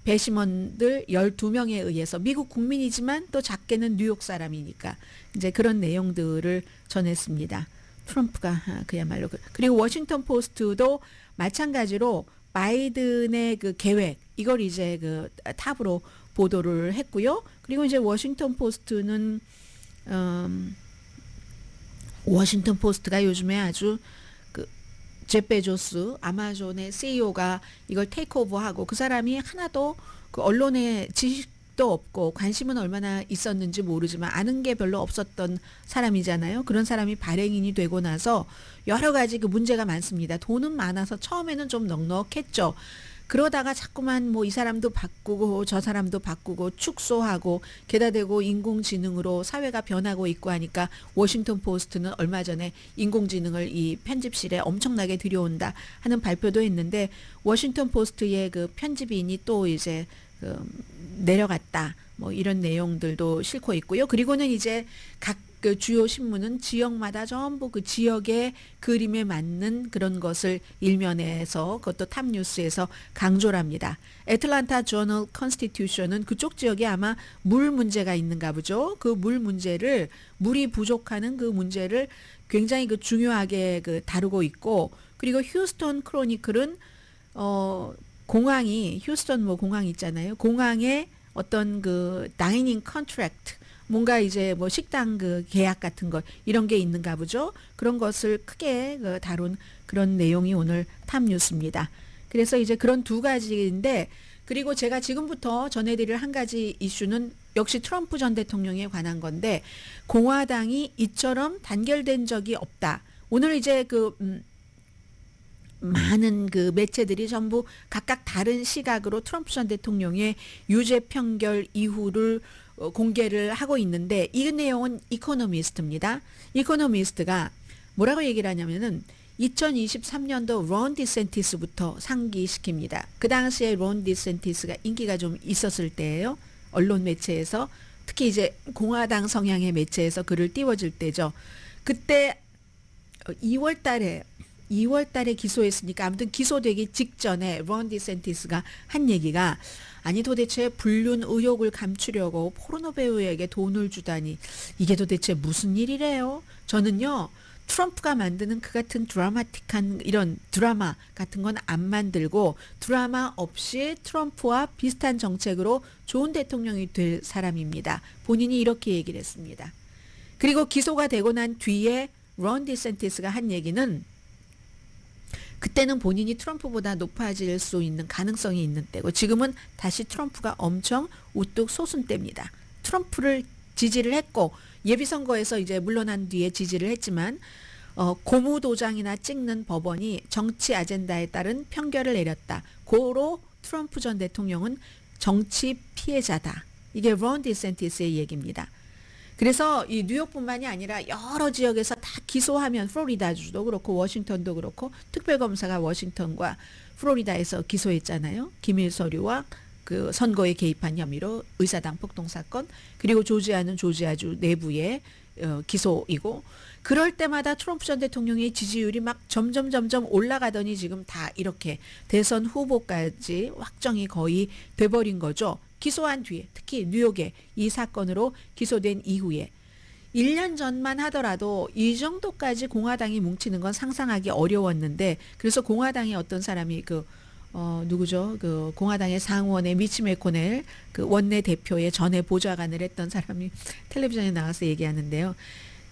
배심원들 12명에 의해서 미국 국민이지만 또 작게는 뉴욕 사람이니까 이제 그런 내용들을 전했습니다. 트럼프가 그야말로 그리고 워싱턴 포스트도 마찬가지로 바이든의 그 계획 이걸 이제 그 탑으로 보도를 했고요. 그리고 이제 워싱턴 포스트는 워싱턴 포스트가 요즘에 아주 그 제프 베조스 아마존의 CEO가 이걸 테이크오버하고 그 사람이 하나도 그 언론에 지식도 없고 관심은 얼마나 있었는지 모르지만 아는 게 별로 없었던 사람이잖아요. 그런 사람이 발행인이 되고 나서 여러 가지 그 문제가 많습니다. 돈은 많아서 처음에는 좀 넉넉했죠. 그러다가 자꾸만 뭐 이 사람도 바꾸고 저 사람도 바꾸고 축소하고 게다 대고 인공지능으로 사회가 변하고 있고 하니까 워싱턴 포스트는 얼마 전에 인공지능을 이 편집실에 엄청나게 들여온다 하는 발표도 했는데 워싱턴 포스트의 그 편집인이 또 이제 내려갔다 뭐 이런 내용들도 싣고 있고요. 그리고는 이제 각 그 주요 신문은 지역마다 전부 그 지역의 그림에 맞는 그런 것을 일면에서 그것도 탑뉴스에서 강조를 합니다. 애틀란타 저널 컨스티튜션은 그쪽 지역에 아마 물 문제가 있는가 보죠. 그 물 문제를 물이 부족하는 그 문제를 굉장히 그 중요하게 그 다루고 있고 그리고 휴스턴 크로니클은 공항이 휴스턴 뭐 공항 있잖아요. 공항에 어떤 그 다이닝 컨트랙트 뭔가 이제 뭐 식당 그 계약 같은 것 이런 게 있는가 보죠. 그런 것을 크게 그 다룬 그런 내용이 오늘 탑뉴스입니다. 그래서 이제 그런 두 가지인데 그리고 제가 지금부터 전해드릴 한 가지 이슈는 역시 트럼프 전 대통령에 관한 건데 공화당이 이처럼 단결된 적이 없다. 오늘 이제 그 많은 그 매체들이 전부 각각 다른 시각으로 트럼프 전 대통령의 유죄 판결 이후를 공개를 하고 있는데 이 내용은 이코노미스트입니다. 이코노미스트가 뭐라고 얘기를 하냐면은 2023년도 론 디센티스부터 상기시킵니다. 그 당시에 론 디센티스가 인기가 좀 있었을 때예요. 언론 매체에서 특히 이제 공화당 성향의 매체에서 글을 띄워줄 때죠. 그때 2월 달에 기소했으니까 아무튼 기소되기 직전에 론 디센티스가 한 얘기가 아니 도대체 불륜 의혹을 감추려고 포르노 배우에게 돈을 주다니 이게 도대체 무슨 일이래요? 저는요 트럼프가 만드는 그 같은 드라마틱한 이런 드라마 같은 건 안 만들고 드라마 없이 트럼프와 비슷한 정책으로 좋은 대통령이 될 사람입니다. 본인이 이렇게 얘기를 했습니다. 그리고 기소가 되고 난 뒤에 론 디센티스가 한 얘기는 그때는 본인이 트럼프보다 높아질 수 있는 가능성이 있는 때고 지금은 다시 트럼프가 엄청 우뚝 솟은 때입니다. 트럼프를 지지를 했고 예비선거에서 이제 물러난 뒤에 지지를 했지만 고무도장이나 찍는 법원이 정치 아젠다에 따른 판결을 내렸다. 고로 트럼프 전 대통령은 정치 피해자다. 이게 론 디센티스의 얘기입니다. 그래서 이 뉴욕뿐만이 아니라 여러 지역에서 다 기소하면 플로리다주도 그렇고 워싱턴도 그렇고 특별검사가 워싱턴과 플로리다에서 기소했잖아요. 기밀 서류와 그 선거에 개입한 혐의로 의사당 폭동 사건 그리고 조지아는 조지아주 내부의 기소이고 그럴 때마다 트럼프 전 대통령의 지지율이 막 점점 올라가더니 지금 다 이렇게 대선 후보까지 확정이 거의 돼버린 거죠. 기소한 뒤에 특히 뉴욕에 이 사건으로 기소된 이후에 1년 전만 하더라도 이 정도까지 공화당이 뭉치는 건 상상하기 어려웠는데, 그래서 공화당의 어떤 사람이 누구죠? 그 공화당의 상원의 미치 매코넬 그 원내 대표의 전에 보좌관을 했던 사람이 텔레비전에 나와서 얘기하는데요.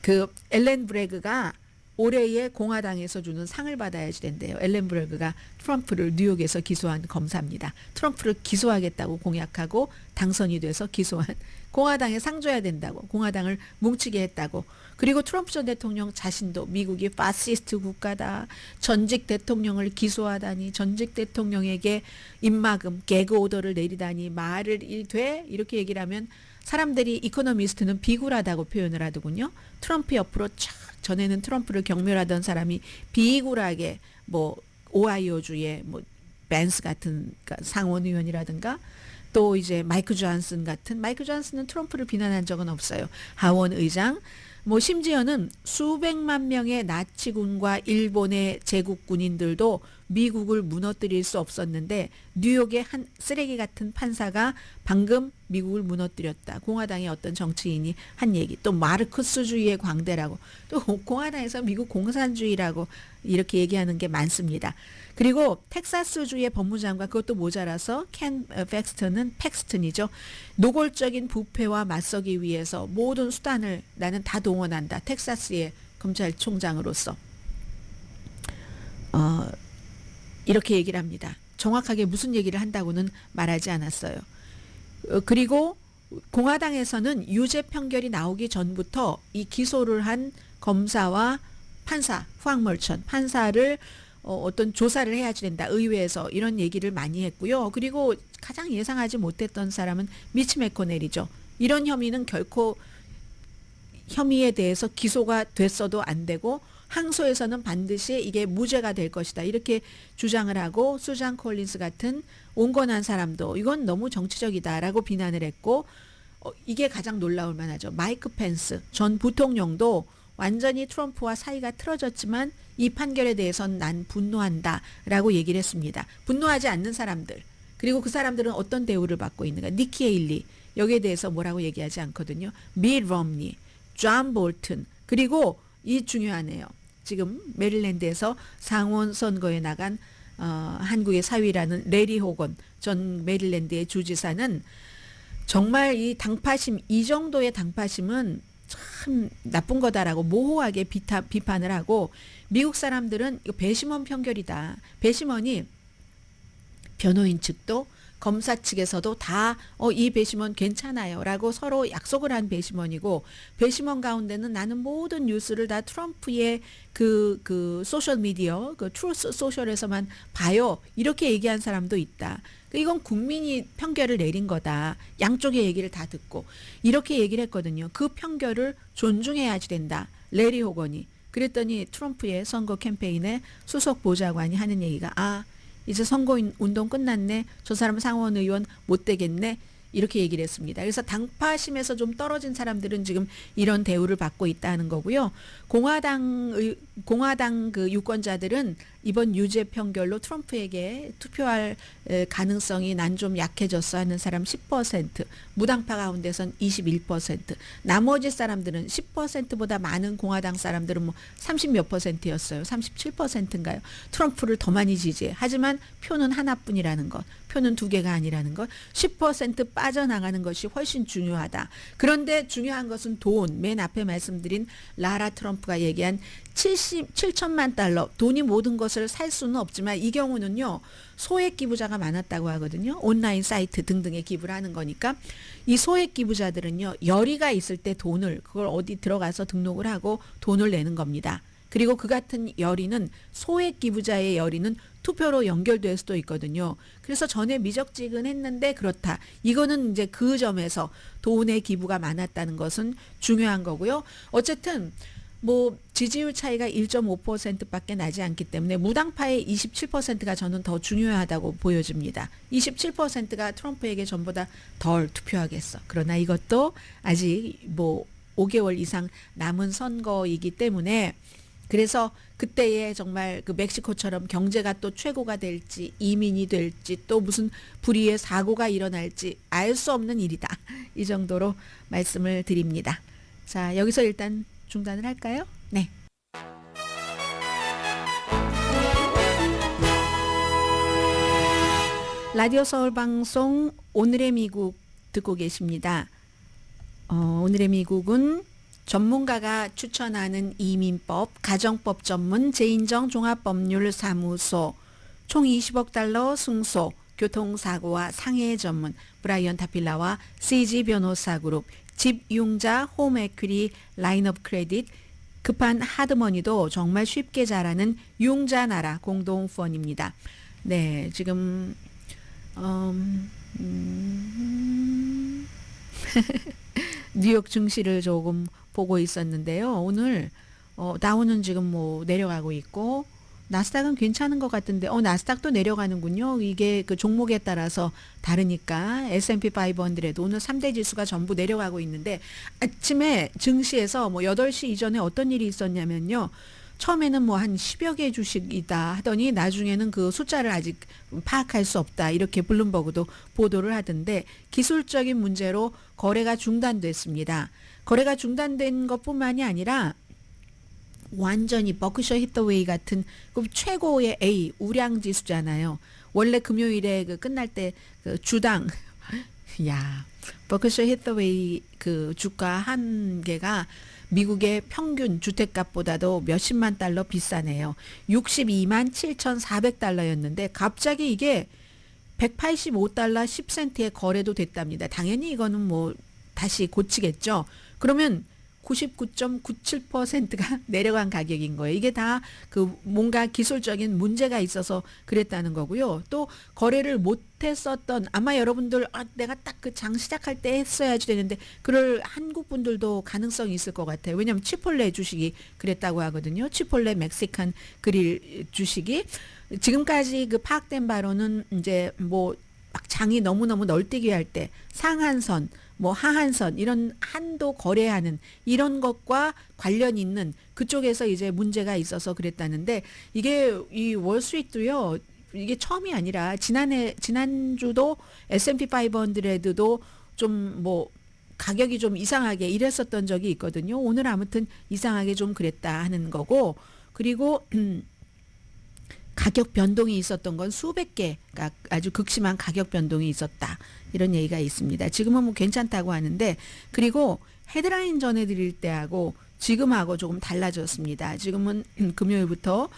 그 엘렌 브래그가 올해의 공화당에서 주는 상을 받아야지 된대요. 엘렌 브래그가 트럼프를 뉴욕에서 기소한 검사입니다. 트럼프를 기소하겠다고 공약하고 당선이 돼서 기소한, 공화당에 상 줘야 된다고, 공화당을 뭉치게 했다고. 그리고 트럼프 전 대통령 자신도 미국이 파시스트 국가다, 전직 대통령을 기소하다니, 전직 대통령에게 입막음, 개그 오더를 내리다니 말을 돼? 이렇게 얘기를 하면 사람들이, 이코노미스트는 비굴하다고 표현을 하더군요. 트럼프 옆으로 쫙, 전에는 트럼프를 경멸하던 사람이 비굴하게 뭐 오하이오주의 뭐 벤스 같은 상원 의원이라든가, 또 이제 마이크 존슨 같은, 마이크 존슨은 트럼프를 비난한 적은 없어요. 하원 의장, 뭐 심지어는 수백만 명의 나치군과 일본의 제국 군인들도 미국을 무너뜨릴 수 없었는데 뉴욕의 한 쓰레기 같은 판사가 방금 미국을 무너뜨렸다. 공화당의 어떤 정치인이 한 얘기. 또 마르크스주의의 광대라고, 또 공화당에서 미국 공산주의라고 이렇게 얘기하는 게 많습니다. 그리고 텍사스주의 법무장관, 그것도 모자라서 켄 팩스턴이죠. 노골적인 부패와 맞서기 위해서 모든 수단을 나는 다 동원한다. 텍사스의 검찰총장으로서 이렇게 얘기를 합니다. 정확하게 무슨 얘기를 한다고는 말하지 않았어요. 그리고 공화당에서는 유죄 판결이 나오기 전부터 이 기소를 한 검사와 판사, 후앙멀천 판사를 어떤 조사를 해야지 된다. 의회에서 이런 얘기를 많이 했고요. 그리고 가장 예상하지 못했던 사람은 미치 매코넬이죠. 이런 혐의는 결코 혐의에 대해서 기소가 됐어도 안 되고 항소에서는 반드시 이게 무죄가 될 것이다. 이렇게 주장을 하고, 수잔 콜린스 같은 온건한 사람도 이건 너무 정치적이다라고 비난을 했고, 이게 가장 놀라울 만하죠. 마이크 펜스 전 부통령도 완전히 트럼프와 사이가 틀어졌지만 이 판결에 대해서는 난 분노한다라고 얘기를 했습니다. 분노하지 않는 사람들, 그리고 그 사람들은 어떤 대우를 받고 있는가. 니키 헤일리, 여기에 대해서 뭐라고 얘기하지 않거든요. 밋 럼니, 존 볼튼, 그리고 이 중요하네요. 지금 메릴랜드에서 상원 선거에 나간 한국의 사위라는 레리 호건 전 메릴랜드의 주지사는 정말 이 당파심, 이 정도의 당파심은 참 나쁜 거다라고 모호하게 비판을 하고, 미국 사람들은 이거 배심원 판결이다. 배심원이 변호인 측도 검사 측에서도 다 이 배심원 괜찮아요 라고 서로 약속을 한 배심원이고, 배심원 가운데는 나는 모든 뉴스를 다 트럼프의 그 소셜미디어, 그 트루스 소셜에서만 봐요, 이렇게 얘기한 사람도 있다. 이건 국민이 판결을 내린 거다. 양쪽의 얘기를 다 듣고 이렇게 얘기를 했거든요. 그 판결을 존중해야지 된다. 레리 호건이. 그랬더니 트럼프의 선거 캠페인에 수석 보좌관이 하는 얘기가, 이제 선거 운동 끝났네. 저 사람 상원 의원 못 되겠네. 이렇게 얘기를 했습니다. 그래서 당파심에서 좀 떨어진 사람들은 지금 이런 대우를 받고 있다는 거고요. 공화당 그 유권자들은 이번 유죄 판결로 트럼프에게 투표할 가능성이 난 좀 약해졌어 하는 사람 10%, 무당파 가운데선 21%, 나머지 사람들은 10%보다 많은 공화당 사람들은 뭐 30몇 %였어요. 37%인가요? 트럼프를 더 많이 지지해. 하지만 표는 하나뿐이라는 것, 표는 두 개가 아니라는 것, 10% 빠져나가는 것이 훨씬 중요하다. 그런데 중요한 것은 돈, 맨 앞에 말씀드린 라라 트럼프가 얘기한 7천만 달러, 돈이 모든 것을 살 수는 없지만 이 경우는요, 소액 기부자가 많았다고 하거든요. 온라인 사이트 등등에 기부를 하는 거니까 이 소액 기부자들은요, 열의가 있을 때 돈을, 그걸 어디 들어가서 등록을 하고 돈을 내는 겁니다. 그리고 그 같은 열의는, 소액 기부자의 열의는 투표로 연결될 수도 있거든요. 그래서 전에 미적지근했는데 그렇다. 이거는 이제 그 점에서 돈의 기부가 많았다는 것은 중요한 거고요. 어쨌든 뭐 지지율 차이가 1.5%밖에 나지 않기 때문에 무당파의 27%가 저는 더 중요하다고 보여집니다. 27%가 트럼프에게 전보다 덜 투표하겠어. 그러나 이것도 아직 뭐 5개월 이상 남은 선거이기 때문에, 그래서 그때에 정말 그 멕시코처럼 경제가 또 최고가 될지, 이민이 될지, 또 무슨 불의의 사고가 일어날지 알 수 없는 일이다. 이 정도로 말씀을 드립니다. 자, 여기서 일단 중단을 할까요? 네. 라디오 서울 방송 오늘의 미국 듣고 계십니다. 오늘의 미국은 전문가가 추천하는 이민법, 가정법 전문 제인정 종합법률사무소, 총 20억 달러 승소, 교통사고와 상해 전문 브라이언 타필라와 CG 변호사 그룹, 집융자 홈에퀴리 라인업 크레딧, 급한 하드머니도 정말 쉽게 잘하는 융자나라 공동펀입니다. 네, 지금 뉴욕 증시를 조금 보고 있었는데요. 오늘 다우는 지금 뭐 내려가고 있고 나스닥은 괜찮은 것 같은데 나스닥도 내려가는군요. 이게 그 종목에 따라서 다르니까 S&P 500도 오늘 3대 지수가 전부 내려가고 있는데 아침에 증시에서 뭐 8시 이전에 어떤 일이 있었냐면요. 처음에는 뭐 한 10여 개 주식이다 하더니 나중에는 그 숫자를 아직 파악할 수 없다. 이렇게 블룸버그도 보도를 하던데 기술적인 문제로 거래가 중단됐습니다. 거래가 중단된 것뿐만이 아니라 완전히 버크셔 히더웨이 같은 그 최고의 A 우량 지수잖아요. 원래 금요일에 그 끝날 때 그 주당 야 버크셔 히더웨이 그 주가 한 개가 미국의 평균 주택값보다도 몇십만 달러 비싸네요. 62만 7,400달러였는데 갑자기 이게 185달러 10센트에 거래도 됐답니다. 당연히 이거는 뭐 다시 고치겠죠. 그러면 99.97%가 내려간 가격인 거예요. 이게 다 그 뭔가 기술적인 문제가 있어서 그랬다는 거고요. 또 거래를 못했었던 아마 여러분들 내가 딱 그 장 시작할 때 했어야지 되는데 그럴 한국 분들도 가능성이 있을 것 같아요. 왜냐하면 치폴레 주식이 그랬다고 하거든요. 치폴레 멕시칸 그릴 주식이 지금까지 그 파악된 바로는 이제 뭐 막 장이 너무너무 널뛰게 할 때 상한선 뭐 하한선 이런 한도 거래하는 이런 것과 관련 있는 그쪽에서 이제 문제가 있어서 그랬다는데 이게 이 월스트리트도요. 이게 처음이 아니라 지난주도 S&P 500도 좀 뭐 가격이 좀 이상하게 이랬었던 적이 있거든요. 오늘 아무튼 이상하게 좀 그랬다 하는 거고 그리고 가격 변동이 있었던 건 수백 개가 아주 극심한 가격 변동이 있었다. 이런 얘기가 있습니다. 지금은 뭐 괜찮다고 하는데 그리고 헤드라인 전해드릴 때하고 지금하고 조금 달라졌습니다. 지금은 금요일부터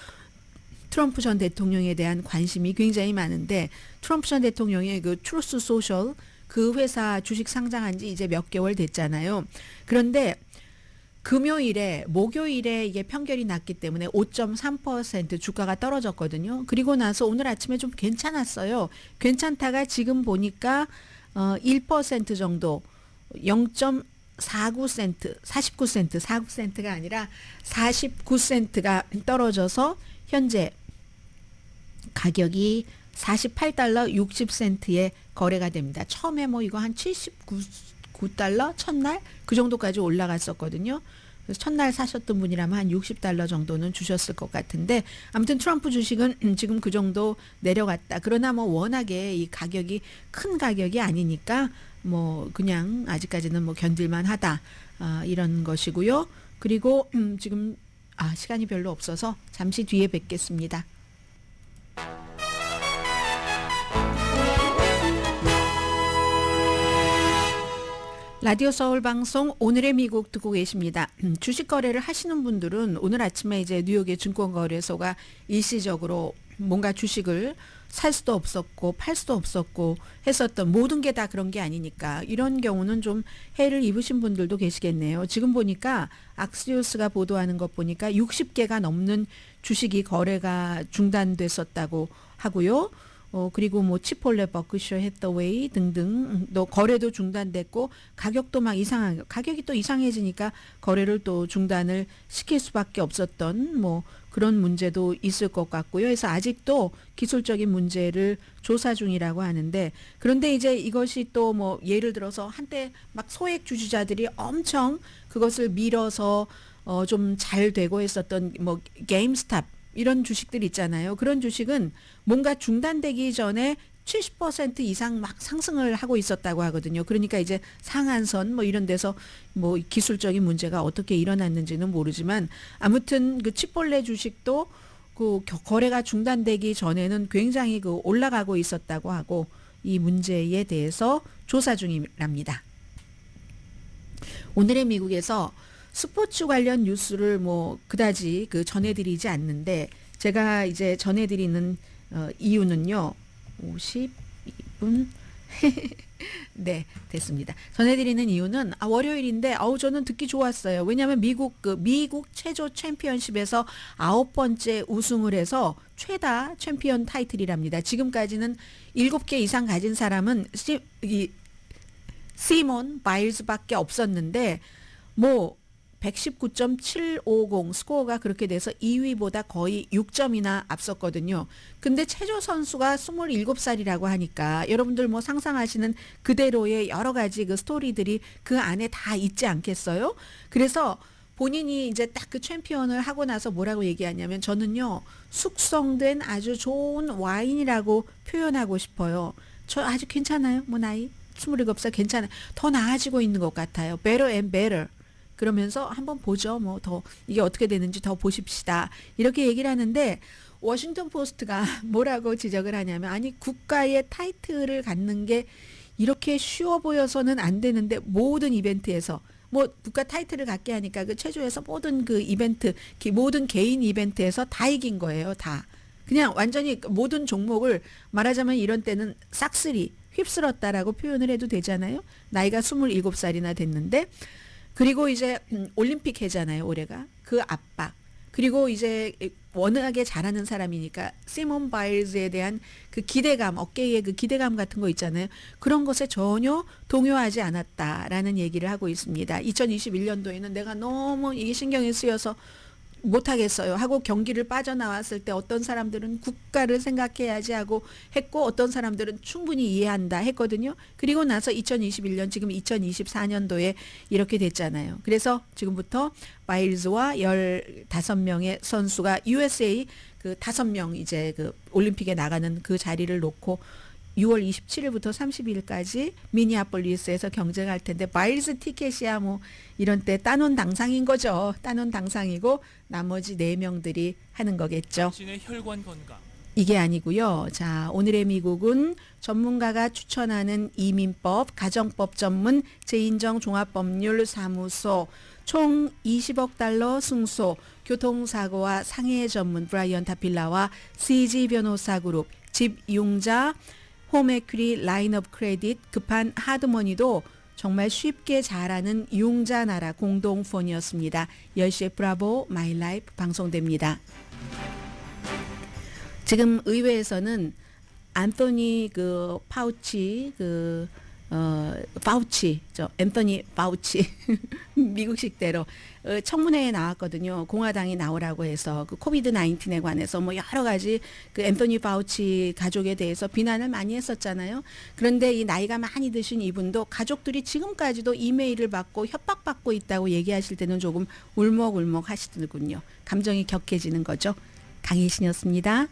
트럼프 전 대통령에 대한 관심이 굉장히 많은데 트럼프 전 대통령의 그 트루스 소셜 그 회사 주식 상장한 지 이제 몇 개월 됐잖아요. 그런데 금요일에 목요일에 이게 평결이 났기 때문에 5.3% 주가가 떨어졌거든요. 그리고 나서 오늘 아침에 좀 괜찮았어요. 괜찮다가 지금 보니까 1% 정도 0.49센트 49센트 49센트가 아니라 49센트가 떨어져서 현재 가격이 48달러 60센트에 거래가 됩니다. 처음에 뭐 이거 한 79달러 첫날 그 정도까지 올라갔었거든요. 그래서 첫날 사셨던 분이라면 한 60달러 정도는 주셨을 것 같은데 아무튼 트럼프 주식은 지금 그 정도 내려갔다. 그러나 뭐 워낙에 이 가격이 큰 가격이 아니니까 뭐 그냥 아직까지는 뭐 견딜만 하다. 이런 것이고요. 그리고 지금 시간이 별로 없어서 잠시 뒤에 뵙겠습니다. 라디오 서울 방송 오늘의 미국 듣고 계십니다. 주식 거래를 하시는 분들은 오늘 아침에 이제 뉴욕의 증권거래소가 일시적으로 뭔가 주식을 살 수도 없었고 팔 수도 없었고 했었던 모든 게 다 그런 게 아니니까 이런 경우는 좀 해를 입으신 분들도 계시겠네요. 지금 보니까 악스뉴스가 보도하는 것 보니까 60개가 넘는 주식이 거래가 중단됐었다고 하고요. 그리고 뭐 치폴레, 버크셔 해서웨이 등등 또 거래도 중단됐고 가격도 막 가격이 또 이상해지니까 거래를 또 중단을 시킬 수밖에 없었던 뭐 그런 문제도 있을 것 같고요. 그래서 아직도 기술적인 문제를 조사 중이라고 하는데 그런데 이제 이것이 또 뭐 예를 들어서 한때 막 소액 주주자들이 엄청 그것을 밀어서 좀 잘 되고 했었던 뭐 게임스탑 이런 주식들 있잖아요. 그런 주식은 뭔가 중단되기 전에 70% 이상 막 상승을 하고 있었다고 하거든요. 그러니까 이제 상한선 뭐 이런 데서 뭐 기술적인 문제가 어떻게 일어났는지는 모르지만 아무튼 그 칩볼레 주식도 그 거래가 중단되기 전에는 굉장히 그 올라가고 있었다고 하고 이 문제에 대해서 조사 중이랍니다. 오늘의 미국에서 스포츠 관련 뉴스를 뭐 그다지 그 전해드리지 않는데 제가 이제 전해드리는 이유는요. 52분 네, 됐습니다. 전해드리는 이유는 월요일인데 저는 듣기 좋았어요. 왜냐하면 미국 체조 챔피언십에서 9번째 우승을 해서 최다 챔피언 타이틀이랍니다. 지금까지는 7개 이상 가진 사람은 시몬 바일즈밖에 없었는데 뭐 119.750 스코어가 그렇게 돼서 2위보다 거의 6점이나 앞섰거든요. 근데 체조 선수가 27살이라고 하니까 여러분들 뭐 상상하시는 그대로의 여러 가지 그 스토리들이 그 안에 다 있지 않겠어요? 그래서 본인이 이제 딱 그 챔피언을 하고 나서 뭐라고 얘기하냐면 저는요 숙성된 아주 좋은 와인이라고 표현하고 싶어요. 저 아주 괜찮아요. 뭐 나이 27살 괜찮아요. 더 나아지고 있는 것 같아요. Better and better. 그러면서 한번 보죠. 뭐 더 이게 어떻게 되는지 더 보십시다. 이렇게 얘기를 하는데 워싱턴 포스트가 뭐라고 지적을 하냐면 아니 국가의 타이틀을 갖는 게 이렇게 쉬워 보여서는 안 되는데 모든 이벤트에서 뭐 국가 타이틀을 갖게 하니까 그 체조에서 모든 그 이벤트 모든 개인 이벤트에서 다 이긴 거예요. 다. 그냥 완전히 모든 종목을 말하자면 이런 때는 싹쓸이 휩쓸었다라고 표현을 해도 되잖아요. 나이가 27살이나 됐는데 그리고 이제 올림픽 해잖아요, 올해가. 그 압박. 그리고 이제 워낙에 잘하는 사람이니까 시몬 바일즈에 대한 그 기대감, 어깨에 그 기대감 같은 거 있잖아요. 그런 것에 전혀 동요하지 않았다라는 얘기를 하고 있습니다. 2021년도에는 내가 너무 이게 신경이 쓰여서 못하겠어요 하고 경기를 빠져나왔을 때 어떤 사람들은 국가를 생각해야지 하고 했고 어떤 사람들은 충분히 이해한다 했거든요. 그리고 나서 2021년 지금 2024년도에 이렇게 됐잖아요. 그래서 지금부터 바일즈와 15명의 선수가 USA 그 5명 이제 그 올림픽에 나가는 그 자리를 놓고 6월 27일부터 30일까지 미니애폴리스에서 경쟁할 텐데 바일즈 티켓이야 뭐 이런 때 따놓은 당상인 거죠. 따놓은 당상이고 나머지 4명들이 하는 거겠죠. 당신의 혈관 건강. 이게 아니고요. 자, 오늘의 미국은 전문가가 추천하는 이민법, 가정법 전문 재인정 종합법률 사무소 총 20억 달러 승소, 교통사고와 상해 전문 브라이언 타필라와 CG 변호사 그룹, 집융자 홈에퀴리 라인업 크레딧, 급한 하드머니도 정말 쉽게 잘하는 융자 나라 공동폰이었습니다. 10시에 브라보 마이 라이프 방송됩니다. 지금 의회에서는 안토니 그 파우치 앤토니 파우치 미국식대로 청문회에 나왔거든요. 공화당이 나오라고 해서 그 코비드 19에 관해서 뭐 여러 가지 그 앤토니 파우치 가족에 대해서 비난을 많이 했었잖아요. 그런데 이 나이가 많이 드신 이분도 가족들이 지금까지도 이메일을 받고 협박받고 있다고 얘기하실 때는 조금 울먹울먹 하시더군요. 감정이 격해지는 거죠. 강혜신이었습니다.